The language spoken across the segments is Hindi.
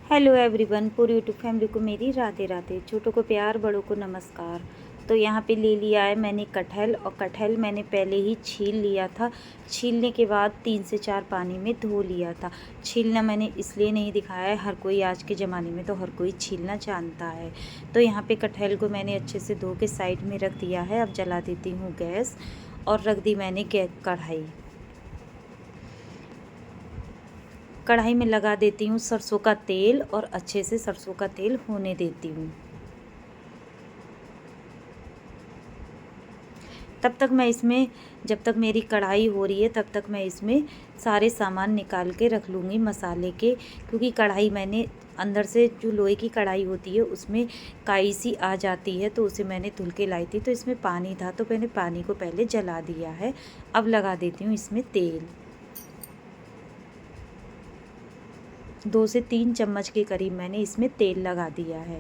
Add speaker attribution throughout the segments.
Speaker 1: हेलो एवरीवन, पूरी यूट्यूब फैमिली को मेरी राधे राधे। छोटों को प्यार, बड़ों को नमस्कार। तो यहाँ पे ले लिया है मैंने कटहल, और कटहल मैंने पहले ही छील लिया था। छीलने के बाद 3 से 4 पानी में धो लिया था। छीलना मैंने इसलिए नहीं दिखाया है, हर कोई आज के ज़माने में तो हर कोई छीलना जानता है। तो यहाँ पे कटहल को मैंने अच्छे से धो के साइड में रख दिया है। अब जला देती हूँ गैस, और रख दी मैंने कढ़ाई। कढ़ाई में लगा देती हूँ सरसों का तेल, और अच्छे से सरसों का तेल होने देती हूँ। तब तक मैं इसमें, जब तक मेरी कढ़ाई हो रही है तब तक मैं इसमें सारे सामान निकाल के रख लूँगी मसाले के, क्योंकि कढ़ाई मैंने अंदर से, जो लोहे की कढ़ाई होती है उसमें काई सी आ जाती है, तो उसे मैंने धुल के लाई थी। तो इसमें पानी था, तो मैंने पानी को पहले जला दिया है। अब लगा देती हूँ इसमें तेल। 2 से 3 चम्मच के करीब मैंने इसमें तेल लगा दिया है।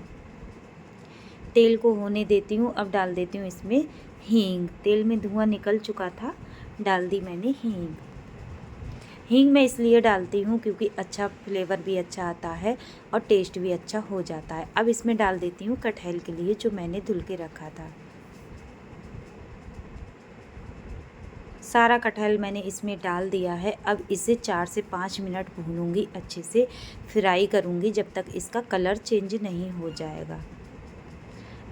Speaker 1: तेल को होने देती हूँ। अब डाल देती हूँ इसमें हींग। तेल में धुआं निकल चुका था, डाल दी मैंने हींग। हींग मैं इसलिए डालती हूँ क्योंकि अच्छा फ्लेवर भी अच्छा आता है और टेस्ट भी अच्छा हो जाता है। अब इसमें डाल देती हूँ कटहल के लिए जो मैंने धुल के रखा था। सारा कटहल मैंने इसमें डाल दिया है। अब इसे 4 से 5 मिनट भूनूंगी, अच्छे से फ्राई करूंगी जब तक इसका कलर चेंज नहीं हो जाएगा।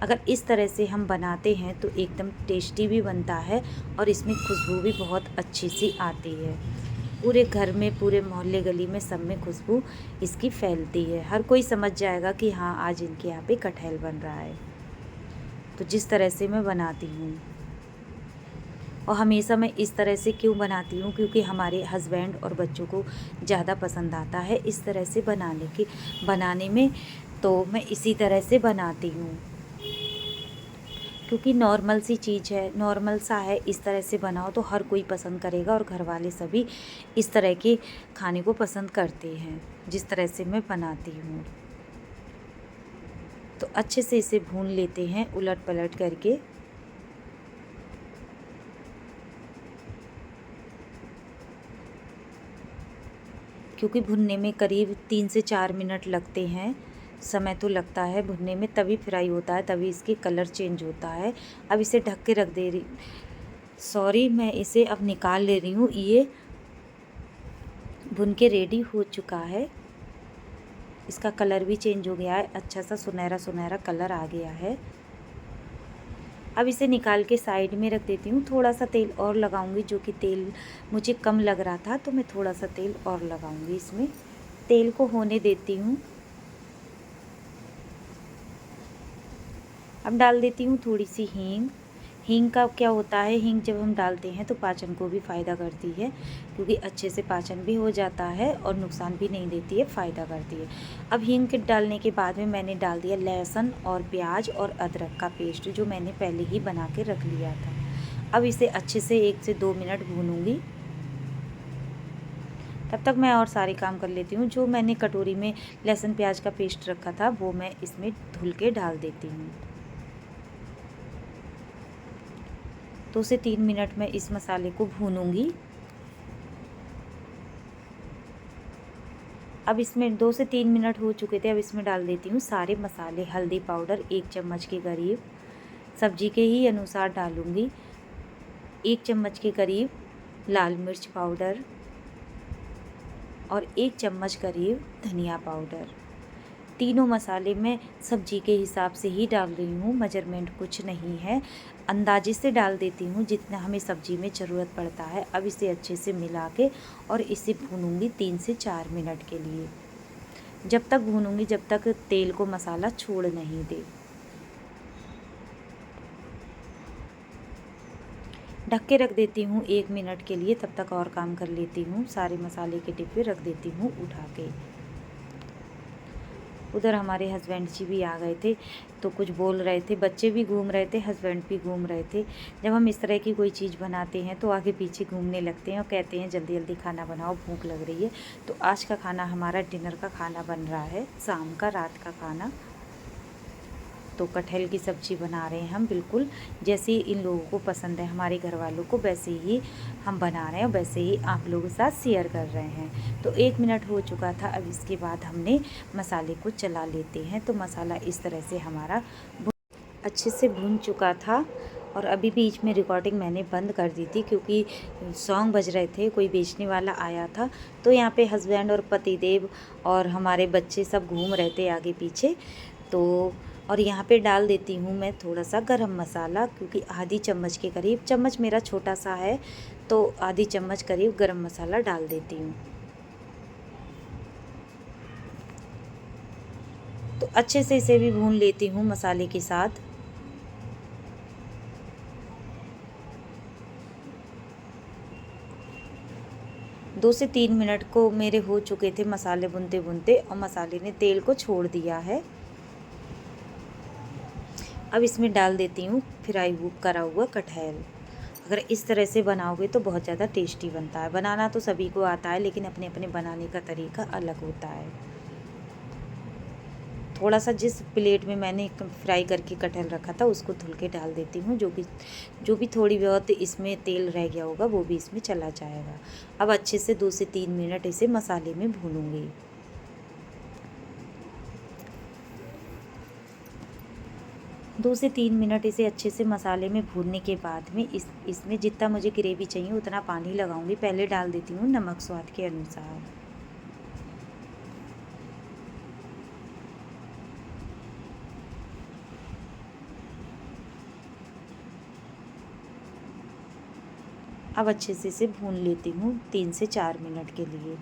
Speaker 1: अगर इस तरह से हम बनाते हैं तो एकदम टेस्टी भी बनता है और इसमें खुशबू भी बहुत अच्छी सी आती है। पूरे घर में, पूरे मोहल्ले गली में, सब में खुशबू इसकी फैलती है। हर कोई समझ जाएगा कि हाँ, आज इनके यहाँ पे कटहल बन रहा है। तो जिस तरह से मैं बनाती हूँ, और हमेशा मैं इस तरह से क्यों बनाती हूँ, क्योंकि हमारे हस्बैंड और बच्चों को ज़्यादा पसंद आता है इस तरह से बनाने में। तो मैं इसी तरह से बनाती हूँ, क्योंकि नॉर्मल सी चीज़ है, नॉर्मल सा है। इस तरह से बनाओ तो हर कोई पसंद करेगा, और घर वाले सभी इस तरह के खाने को पसंद करते हैं जिस तरह से मैं बनाती हूँ। तो अच्छे से इसे भून लेते हैं उलट पलट करके। क्योंकि भुनने में करीब 3 से 4 मिनट लगते हैं, समय तो लगता है भुनने में, तभी फ्राई होता है, तभी इसके कलर चेंज होता है। अब इसे ढक के रख दे रही, सॉरी, मैं इसे अब निकाल ले रही हूँ। ये भुन के रेडी हो चुका है। इसका कलर भी चेंज हो गया है, अच्छा सा सुनहरा सुनहरा कलर आ गया है। अब इसे निकाल के साइड में रख देती हूँ। थोड़ा सा तेल और लगाऊंगी, जो कि तेल मुझे कम लग रहा था, तो मैं थोड़ा सा तेल और लगाऊंगी इसमें। तेल को होने देती हूँ। अब डाल देती हूँ थोड़ी सी हींग। हींग का क्या होता है, हींग जब हम डालते हैं तो पाचन को भी फ़ायदा करती है, क्योंकि अच्छे से पाचन भी हो जाता है और नुकसान भी नहीं देती है, फ़ायदा करती है। अब हींग के डालने के बाद में मैंने डाल दिया लहसुन और प्याज और अदरक का पेस्ट, जो मैंने पहले ही बना के रख लिया था। अब इसे अच्छे से 1 से 2 मिनट भूनूंगी। तब तक मैं और सारे काम कर लेती हूँ। जो मैंने कटोरी में लहसुन प्याज का पेस्ट रखा था वो मैं इसमें धुल के डाल देती हूँ। 2 से 3 मिनट में इस मसाले को भूनूंगी। अब इसमें 2 से 3 मिनट हो चुके थे। अब इसमें डाल देती हूँ सारे मसाले। हल्दी पाउडर 1 चम्मच के करीब, सब्जी के ही अनुसार डालूँगी। 1 चम्मच के करीब लाल मिर्च पाउडर, और 1 चम्मच करीब धनिया पाउडर। तीनों मसाले मैं सब्जी के हिसाब से ही डाल रही हूँ, मेजरमेंट कुछ नहीं है, अंदाजे से डाल देती हूँ जितना हमें सब्जी में ज़रूरत पड़ता है। अब इसे अच्छे से मिला के और इसे भूनूंगी 3 से 4 मिनट के लिए। जब तक भूनूंगी जब तक तेल को मसाला छोड़ नहीं दे। ढक के रख देती हूँ 1 मिनट के लिए। तब तक और काम कर लेती हूँ। सारे मसाले के डिब्बे रख देती हूँ उठा के। उधर हमारे हस्बैंड जी भी आ गए थे, तो कुछ बोल रहे थे, बच्चे भी घूम रहे थे, हस्बैंड भी घूम रहे थे। जब हम इस तरह की कोई चीज़ बनाते हैं तो आगे पीछे घूमने लगते हैं और कहते हैं जल्दी जल्दी खाना बनाओ, भूख लग रही है। तो आज का खाना हमारा डिनर का खाना बन रहा है, शाम का, रात का खाना। तो कटहल की सब्ज़ी बना रहे हैं हम, बिल्कुल जैसे इन लोगों को पसंद है, हमारे घर वालों को, वैसे ही हम बना रहे हैं, वैसे ही आप लोगों के साथ शेयर कर रहे हैं। तो 1 मिनट हो चुका था। अब इसके बाद हमने मसाले को चला लेते हैं। तो मसाला इस तरह से हमारा अच्छे से भुन चुका था। और अभी बीच में रिकॉर्डिंग मैंने बंद कर दी थी क्योंकि सॉन्ग बज रहे थे, कोई बेचने वाला आया था। तो यहाँ पे हस्बैंड और पतिदेव और हमारे बच्चे सब घूम रहे थे आगे पीछे। तो और यहाँ पे डाल देती हूँ मैं थोड़ा सा गरम मसाला, क्योंकि आधी चम्मच के करीब, चम्मच मेरा छोटा सा है तो आधी चम्मच करीब गरम मसाला डाल देती हूँ। तो अच्छे से इसे भी भून लेती हूँ मसाले के साथ। दो से 3 मिनट को मेरे हो चुके थे मसाले भुनते भुनते, और मसाले ने तेल को छोड़ दिया है। अब इसमें डाल देती हूँ फ्राई करा हुआ कटहल। अगर इस तरह से बनाओगे तो बहुत ज़्यादा टेस्टी बनता है। बनाना तो सभी को आता है, लेकिन अपने अपने बनाने का तरीका अलग होता है। थोड़ा सा जिस प्लेट में मैंने फ्राई करके कटहल रखा था उसको धुल के डाल देती हूँ। जो भी थोड़ी बहुत इसमें तेल रह गया होगा वो भी इसमें चला जाएगा। अब अच्छे से 2 से 3 मिनट इसे मसाले में भूनूंगी। 2 से 3 मिनट इसे अच्छे से मसाले में भूनने के बाद में इसमें जितना मुझे ग्रेवी चाहिए उतना पानी लगाऊंगी। पहले डाल देती हूँ नमक स्वाद के अनुसार। अब अच्छे से इसे भून लेती हूँ 3 से 4 मिनट के लिए।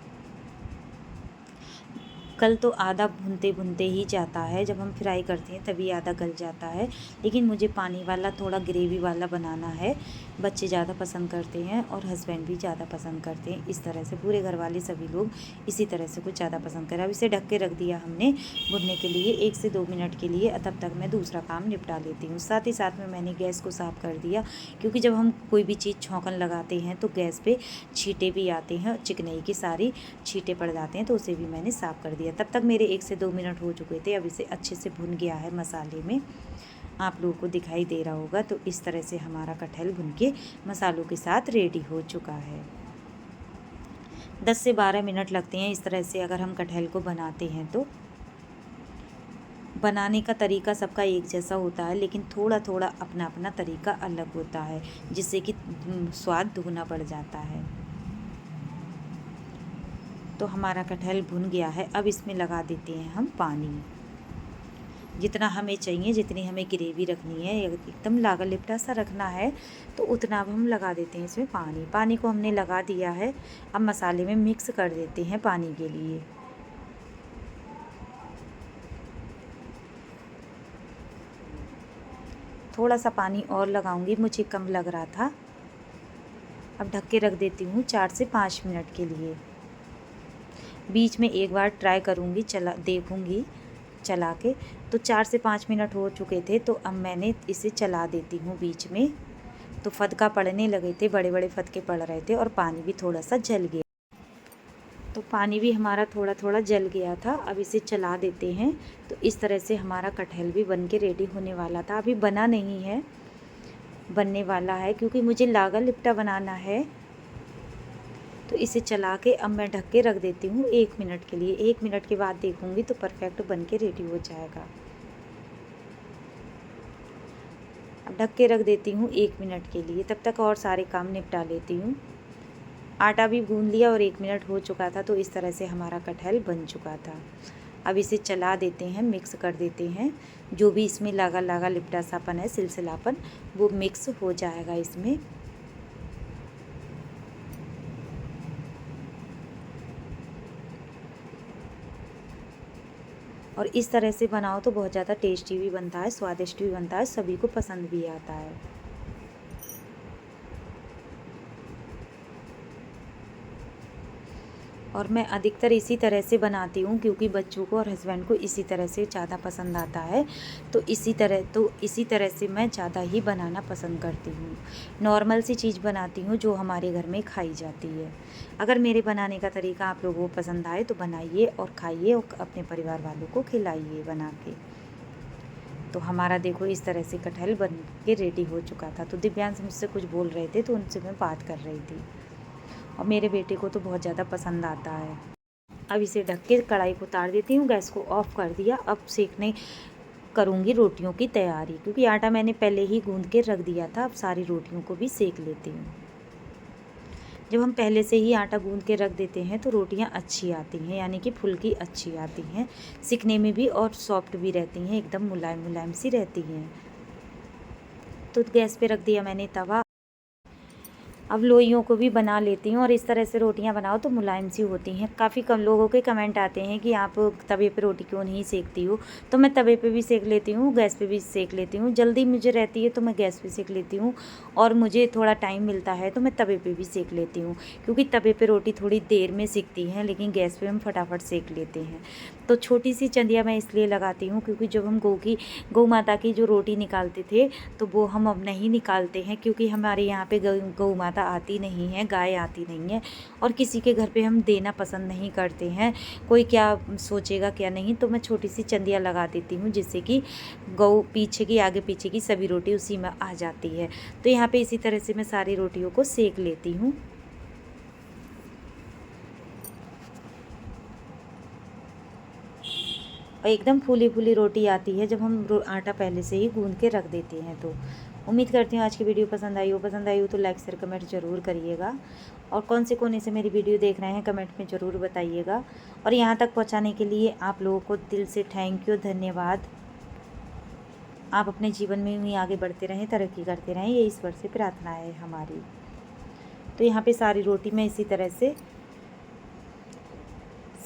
Speaker 1: कल तो आधा भुनते भुनते ही जाता है, जब हम फ्राई करते हैं तभी आधा गल जाता है। लेकिन मुझे पानी वाला थोड़ा ग्रेवी वाला बनाना है। बच्चे ज़्यादा पसंद करते हैं और हस्बैंड भी ज़्यादा पसंद करते हैं। इस तरह से पूरे घर वाले सभी लोग इसी तरह से कुछ ज़्यादा पसंद करें। अब इसे ढक के रख दिया हमने भुनने के लिए 1 से 2 मिनट के लिए। तब तक मैं दूसरा काम निपटा लेती हूँ। साथ ही साथ में मैंने गैस को साफ़ कर दिया, क्योंकि जब हम कोई भी चीज़ छौंकन लगाते हैं तो गैस पे छींटे भी आते हैं, चिकनाई की सारी छींटे पड़ जाते हैं। तो उसे भी मैंने साफ़ कर दिया। तब तक मेरे 1 से 2 मिनट हो चुके थे। अब इसे अच्छे से भुन गया है मसाले में, आप लोगों को दिखाई दे रहा होगा। तो इस तरह से हमारा कटहल भुन के मसालों के साथ रेडी हो चुका है। 10 से 12 मिनट लगते हैं इस तरह से अगर हम कटहल को बनाते हैं तो। बनाने का तरीका सबका एक जैसा होता है, लेकिन थोड़ा थोड़ा अपना अपना तरीका अलग होता है, जिससे कि स्वाद दुगना बढ़ जाता है। तो हमारा कटहल भुन गया है। अब इसमें लगा देते हैं हम पानी, जितना हमें चाहिए, जितनी हमें ग्रेवी रखनी है, एकदम लागा लिपटा सा रखना है तो उतना अब हम लगा देते हैं इसमें पानी। पानी को हमने लगा दिया है। अब मसाले में मिक्स कर देते हैं पानी के लिए। थोड़ा सा पानी और लगाऊंगी, मुझे कम लग रहा था। अब ढक के रख देती हूँ 4 से 5 मिनट के लिए। बीच में एक बार ट्राई करूँगी, देखूँगी चला के। तो 4 से 5 मिनट हो चुके थे, तो अब मैंने इसे चला देती हूँ बीच में। तो फदका पड़ने लगे थे, बड़े बड़े फदके पड़ रहे थे और पानी भी थोड़ा सा जल गया। तो पानी भी हमारा थोड़ा थोड़ा जल गया था। अब इसे चला देते हैं। तो इस तरह से हमारा कटहल भी बन के रेडी होने वाला था। अभी बना नहीं है, बनने वाला है, क्योंकि मुझे लागा लिपटा बनाना है। तो इसे चला के अब मैं ढक के रख देती हूँ 1 मिनट के लिए। 1 मिनट के बाद देखूँगी तो परफेक्ट बन के रेडी हो जाएगा। अब ढक के रख देती हूँ 1 मिनट के लिए। तब तक और सारे काम निपटा लेती हूँ। आटा भी गूँध लिया और 1 मिनट हो चुका था। तो इस तरह से हमारा कटहल बन चुका था। अब इसे चला देते हैं, मिक्स कर देते हैं। जो भी इसमें लागा लागा लिपटा सापन है, सिलसिलापन, वो मिक्स हो जाएगा इसमें। और इस तरह से बनाओ तो बहुत ज़्यादा टेस्टी भी बनता है, स्वादिष्ट भी बनता है, सभी को पसंद भी आता है। और मैं अधिकतर इसी तरह से बनाती हूँ, क्योंकि बच्चों को और हस्बैंड को इसी तरह से ज़्यादा पसंद आता है। तो इसी तरह से मैं ज़्यादा ही बनाना पसंद करती हूँ। नॉर्मल सी चीज़ बनाती हूँ जो हमारे घर में खाई जाती है। अगर मेरे बनाने का तरीका आप लोगों को पसंद आए तो बनाइए और खाइए और अपने परिवार वालों को खिलाइए बना के। तो हमारा देखो इस तरह से कटहल बन के रेडी हो चुका था। तो दिव्यांश मुझसे कुछ बोल रहे थे तो उनसे मैं बात कर रही थी, और मेरे बेटे को तो बहुत ज़्यादा पसंद आता है। अब इसे ढक के कढ़ाई को उतार देती हूँ, गैस को ऑफ कर दिया। अब सेकने करूँगी रोटियों की तैयारी, क्योंकि आटा मैंने पहले ही गूंद के रख दिया था। अब सारी रोटियों को भी सेक लेती हूँ। जब हम पहले से ही आटा गूंद के रख देते हैं तो रोटियां अच्छी आती हैं, यानी कि फुल्की अच्छी आती हैं, सिकने में भी और सॉफ्ट भी रहती हैं, एकदम मुलायम मुलायम सी रहती हैं। तो गैस पे रख दिया मैंने तवा। अब लोइयों को भी बना लेती हूँ, और इस तरह से रोटियां बनाओ तो मुलायम सी होती हैं। काफ़ी कम लोगों के कमेंट आते हैं कि आप तवे पे रोटी क्यों नहीं सेकती हो, तो मैं तवे पे भी सेक लेती हूँ, गैस पे भी सेक लेती हूँ। जल्दी मुझे रहती है तो मैं गैस पे सेक लेती हूँ, और मुझे थोड़ा टाइम मिलता है तो मैं तवे पे भी सेक लेती हूँ, क्योंकि तवे पे रोटी थोड़ी देर में सिकती हैं, लेकिन गैस पे हम फटाफट सेक लेते हैं। तो छोटी सी चंदिया मैं इसलिए लगाती हूँ क्योंकि जब हम गौ माता की जो रोटी निकालते थे तो वो हम अब नहीं निकालते हैं, क्योंकि हमारे यहाँ पे गौ माता आती नहीं है, गाय आती नहीं है, और किसी के घर पे हम देना पसंद नहीं करते हैं, कोई क्या सोचेगा क्या नहीं। तो मैं छोटी सी चंदिया लगा देती हूँ, जिससे कि गौ पीछे की आगे पीछे की सभी रोटी उसी में आ जाती है। तो यहाँ पे इसी तरह से मैं सारी रोटियों को सेक लेती हूँ। और एकदम फूली फूली रोटी आती है जब हम आटा पहले से ही गूंद के रख देते हैं। तो उम्मीद करती हूँ आज की वीडियो पसंद आई हो तो लाइक शेयर कमेंट ज़रूर करिएगा, और कौन से कोने से मेरी वीडियो देख रहे हैं कमेंट में ज़रूर बताइएगा। और यहाँ तक पहुँचाने के लिए आप लोगों को दिल से थैंक यू, धन्यवाद। आप अपने जीवन में ही आगे बढ़ते रहें, तरक्की करते रहें, ये ईश्वर से प्रार्थना है हमारी। तो यहाँ पे सारी रोटी मैं इसी तरह से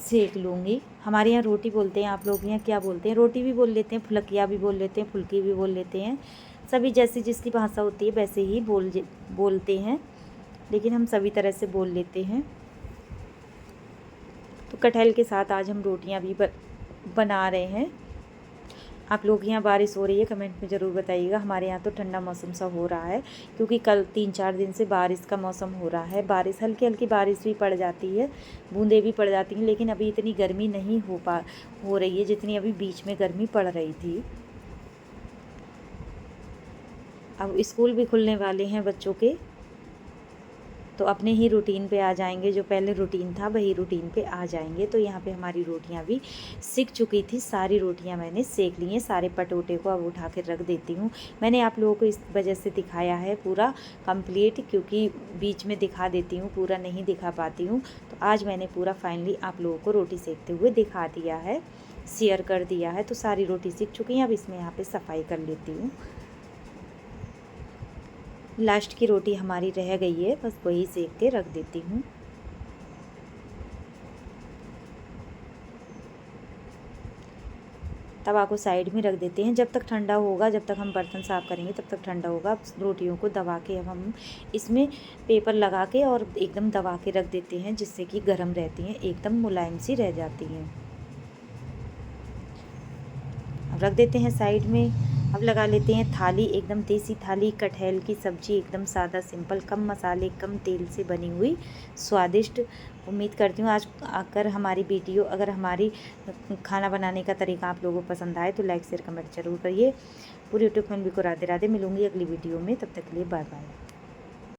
Speaker 1: सेक लूँगी। हमारे यहाँ रोटी बोलते हैं, आप लोग यहाँ क्या बोलते हैं? रोटी भी बोल लेते हैं, फुलकिया भी बोल लेते हैं, फुल्की भी बोल लेते हैं। सभी जैसी जिसकी भाषा होती है वैसे ही बोलते हैं, लेकिन हम सभी तरह से बोल लेते हैं। तो कटहल के साथ आज हम रोटियाँ भी बना रहे हैं। आप लोग यहाँ बारिश हो रही है कमेंट में ज़रूर बताइएगा। हमारे यहाँ तो ठंडा मौसम सा हो रहा है, क्योंकि कल 3-4 दिन से बारिश का मौसम हो रहा है। बारिश हल्की हल्की बारिश भी पड़ जाती है, बूंदें भी पड़ जाती हैं, लेकिन अभी इतनी गर्मी नहीं हो रही है जितनी अभी बीच में गर्मी पड़ रही थी। अब स्कूल भी खुलने वाले हैं बच्चों के, तो अपने ही रूटीन पे आ जाएंगे, जो पहले रूटीन था वही रूटीन पे आ जाएंगे। तो यहाँ पे हमारी रोटियाँ भी सिक चुकी थी, सारी रोटियाँ मैंने सेक ली हैं। सारे पटोटे को अब उठा के रख देती हूँ। मैंने आप लोगों को इस वजह से दिखाया है पूरा कंप्लीट, क्योंकि बीच में दिखा देती हूँ, पूरा नहीं दिखा पाती हूँ। तो आज मैंने पूरा फाइनली आप लोगों को रोटी सेकते हुए दिखा दिया है, शेयर कर दिया है। तो सारी रोटी सीख चुकी हैं। अब इसमें यहाँ पे सफाई कर लेती हूँ। लास्ट की रोटी हमारी रह गई है, बस वही सेक के रख देती हूँ। तवा को साइड में रख देते हैं, जब तक ठंडा होगा, जब तक हम बर्तन साफ़ करेंगे तब तक ठंडा होगा। रोटियों को दबा के अब हम इसमें पेपर लगा के और एकदम दबा के रख देते हैं, जिससे कि गर्म रहती हैं, एकदम मुलायम सी रह जाती हैं। अब रख देते हैं साइड में। अब लगा लेते हैं थाली, एकदम देसी थाली, कटहल की सब्ज़ी, एकदम सादा सिंपल, कम मसाले कम तेल से बनी हुई, स्वादिष्ट। उम्मीद करती हूँ आज अगर हमारी वीडियो, अगर हमारी खाना बनाने का तरीका आप लोगों को पसंद आए तो लाइक शेयर कमेंट जरूर करिए। पूरी यूट्यूब फैमिली को राधे राधे। मिलूंगी अगली वीडियो में, तब तक के लिए बाय बाय।